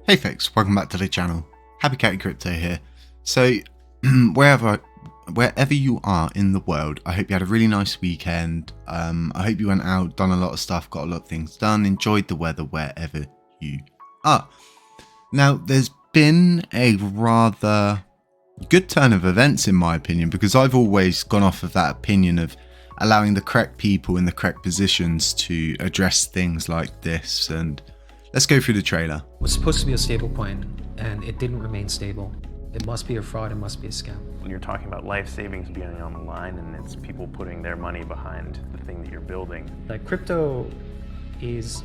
Hey folks, welcome back to the channel. Happy Catty Crypto here. So wherever you are in the world, I hope you had a really nice weekend. I hope you went out, done a lot of stuff, got a lot of things done, enjoyed the weather wherever you are. Now there's been a rather good turn of events in my opinion, because I've always gone off of that opinion of allowing the correct people in the correct positions to address things like this. And let's go through the trailer. It was supposed to be a stable coin and it didn't remain stable. It must be a fraud, it must be a scam. When you're talking about life savings being on the line and it's people putting their money behind the thing that you're building. Like crypto is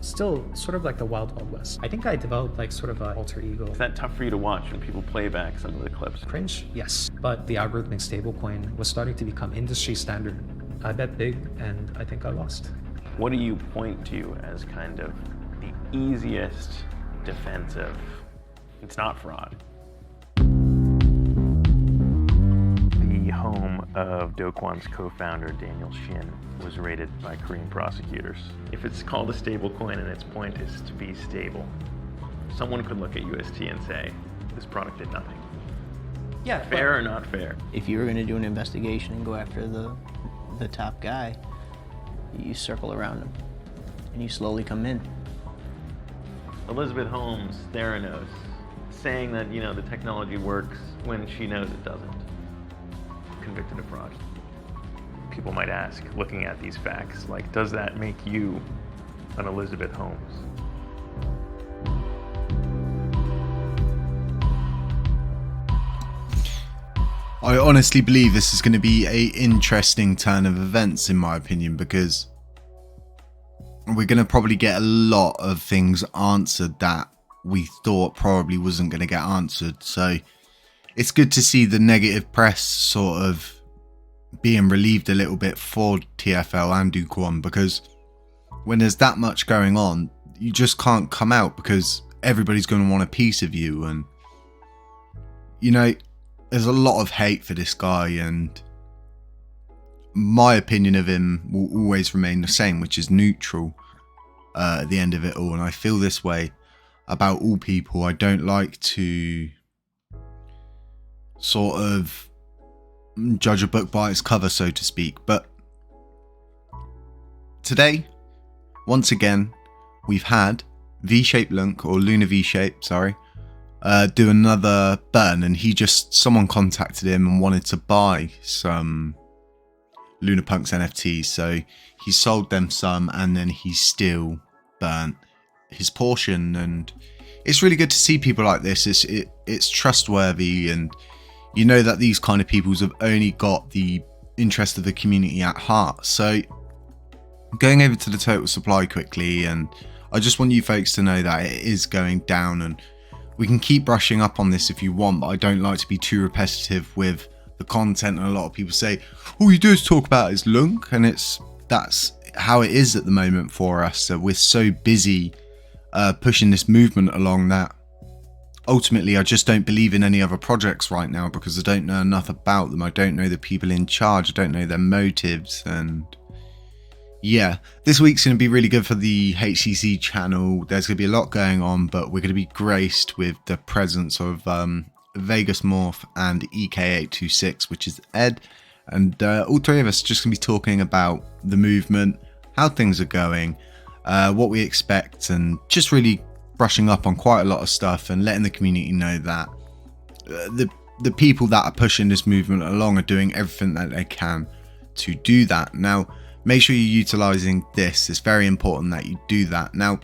still sort of like the wild west. I think I developed like sort of an alter ego. Is that tough for you to watch when people play back some of the clips? Cringe? Yes. But the algorithmic stablecoin was starting to become industry standard. I bet big and I think I lost. What do you point to as kind of the easiest defense of it's not fraud? The home of Do Kwon's co-founder Daniel Shin was raided by Korean prosecutors. If it's called a stable coin and its point is to be stable, someone could look at UST and say, this product did nothing. Yeah. Fair or not fair? If you were going to do an investigation and go after the top guy, you circle around him and you slowly come in. Elizabeth Holmes, Theranos, saying that, the technology works when she knows it doesn't. Convicted of fraud. People might ask, looking at these facts, like, does that make you an Elizabeth Holmes? I honestly believe this is going to be an interesting turn of events in my opinion, because we're going to probably get a lot of things answered that we thought probably wasn't going to get answered. So it's good to see the negative press sort of being relieved a little bit for TFL and Do Kwon, because when there's that much going on, you just can't come out because everybody's going to want a piece of you. And there's a lot of hate for this guy, and my opinion of him will always remain the same, which is neutral at the end of it all. And I feel this way about all people. I don't like to sort of judge a book by its cover, so to speak. But today, once again, we've had V-Shape Lunk, or Luna V-Shape, sorry, do another burn, and someone contacted him and wanted to buy some LUNAPunk's NFTs, so he sold them some and then he still burnt his portion. And it's really good to see people like this. It's trustworthy, and you know that these kind of people have only got the interest of the community at heart. So going over to the total supply quickly, and I just want you folks to know that it is going down, and we can keep brushing up on this if you want, but I don't like to be too repetitive with the content. And a lot of people say all you do is talk about is Lunk, and that's how it is at the moment for us. So we're so busy pushing this movement along that ultimately I just don't believe in any other projects right now, because I don't know enough about them. I don't know the people in charge, I don't know their motives. And yeah, this week's going to be really good for the HCC channel. There's going to be a lot going on, but we're going to be graced with the presence of Vegas Morph and EK826, which is Ed. And all three of us are just going to be talking about the movement, how things are going, what we expect, and just really brushing up on quite a lot of stuff and letting the community know that the people that are pushing this movement along are doing everything that they can to do that. Now, make sure you're utilizing this. It's very important that you do that. Now,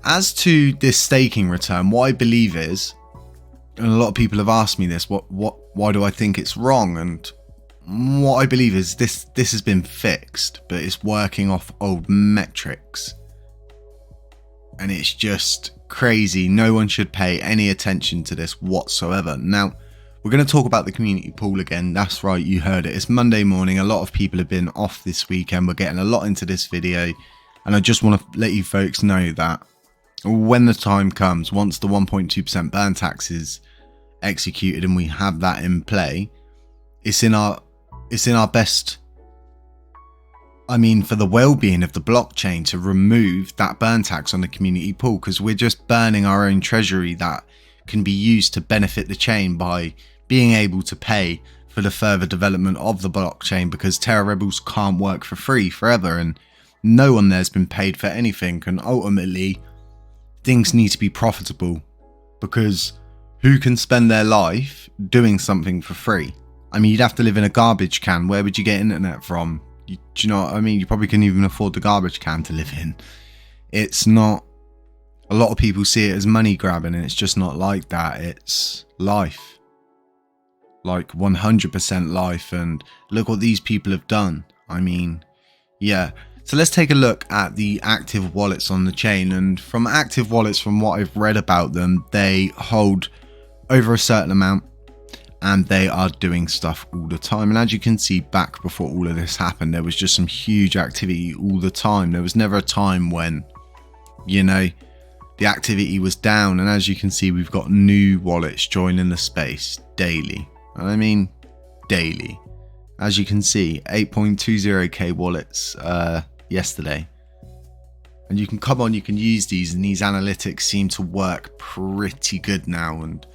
as to this staking return, what I believe is, and a lot of people have asked me this, why do I think it's wrong? And what I believe is this has been fixed, but it's working off old metrics. And it's just crazy. No one should pay any attention to this whatsoever. Now, we're going to talk about the community pool again. That's right, you heard it. It's Monday morning. A lot of people have been off this weekend. We're getting a lot into this video. And I just want to let you folks know that when the time comes, once the 1.2% burn tax is executed and we have that in play, it's in our best I mean, for the well-being of the blockchain to remove that burn tax on the community pool, because we're just burning our own treasury that can be used to benefit the chain by being able to pay for the further development of the blockchain, because Terra Rebels can't work for free forever and no one there's been paid for anything, and ultimately things need to be profitable, because who can spend their life doing something for free? I mean, you'd have to live in a garbage can. Where would you get internet from? Do you know what I mean? You probably couldn't even afford the garbage can to live in. It's not, a lot of people see it as money grabbing, and it's just not like that. It's life, like 100% life. And look what these people have done. I mean, yeah. So let's take a look at the active wallets on the chain. And from active wallets, from what I've read about them, they hold over a certain amount and they are doing stuff all the time. And as you can see, back before all of this happened, there was just some huge activity all the time. There was never a time when, you know, the activity was down. And as you can see, we've got new wallets joining the space daily. And I mean daily. As you can see, 8.20k wallets yesterday. And you can come on, you can use these, and these analytics seem to work pretty good now. And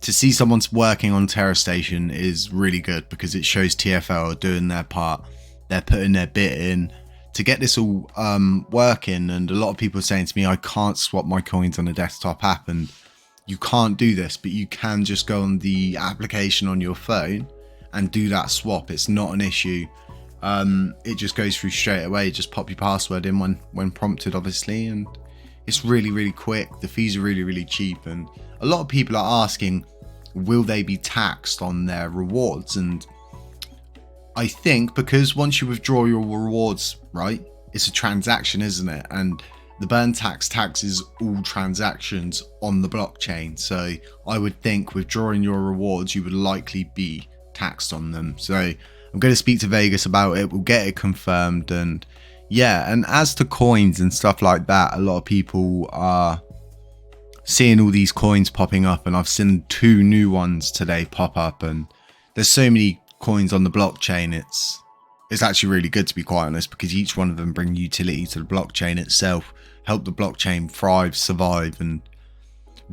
to see someone's working on Terra Station is really good, because it shows TFL are doing their part. They're putting their bit in to get this all working. And a lot of people are saying to me, I can't swap my coins on a desktop app, and you can't do this, but you can just go on the application on your phone and do that swap. It's not an issue. It just goes through straight away. Just pop your password in when prompted, obviously, and it's really quick. The fees are really cheap, and a lot of people are asking, will they be taxed on their rewards? And I think because once you withdraw your rewards, right, it's a transaction, isn't it? And the burn tax taxes all transactions on the blockchain. So I would think withdrawing your rewards, you would likely be taxed on them. So I'm going to speak to Vegas about it. We'll get it confirmed. And yeah, and as to coins and stuff like that, a lot of people are seeing all these coins popping up, and I've seen 2 new ones today pop up, and there's so many coins on the blockchain. It's actually really good, to be quite honest, because each one of them bring utility to the blockchain itself, help the blockchain thrive, survive, and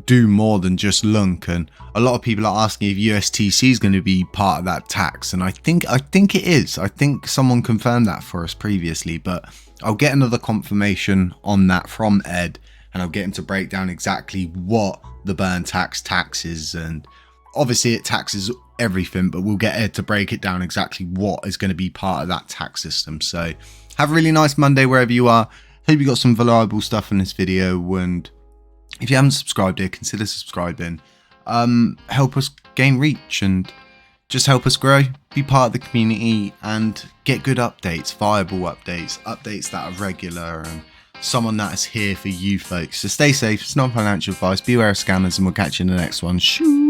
do more than just LUNC. And a lot of people are asking if USTC is going to be part of that tax, and I think it is. I think someone confirmed that for us previously, but I'll get another confirmation on that from Ed, and I'll get him to break down exactly what the burn tax is. And obviously it taxes everything, but we'll get Ed to break it down exactly what is going to be part of that tax system. So have a really nice Monday wherever you are. Hope you got some valuable stuff in this video, and if you haven't subscribed here, consider subscribing. Help us gain reach and just help us grow, be part of the community, and get good updates, viable updates, updates that are regular, and someone that is here for you folks. So stay safe, it's not financial advice, beware of scammers, and we'll catch you in the next one. Shoo!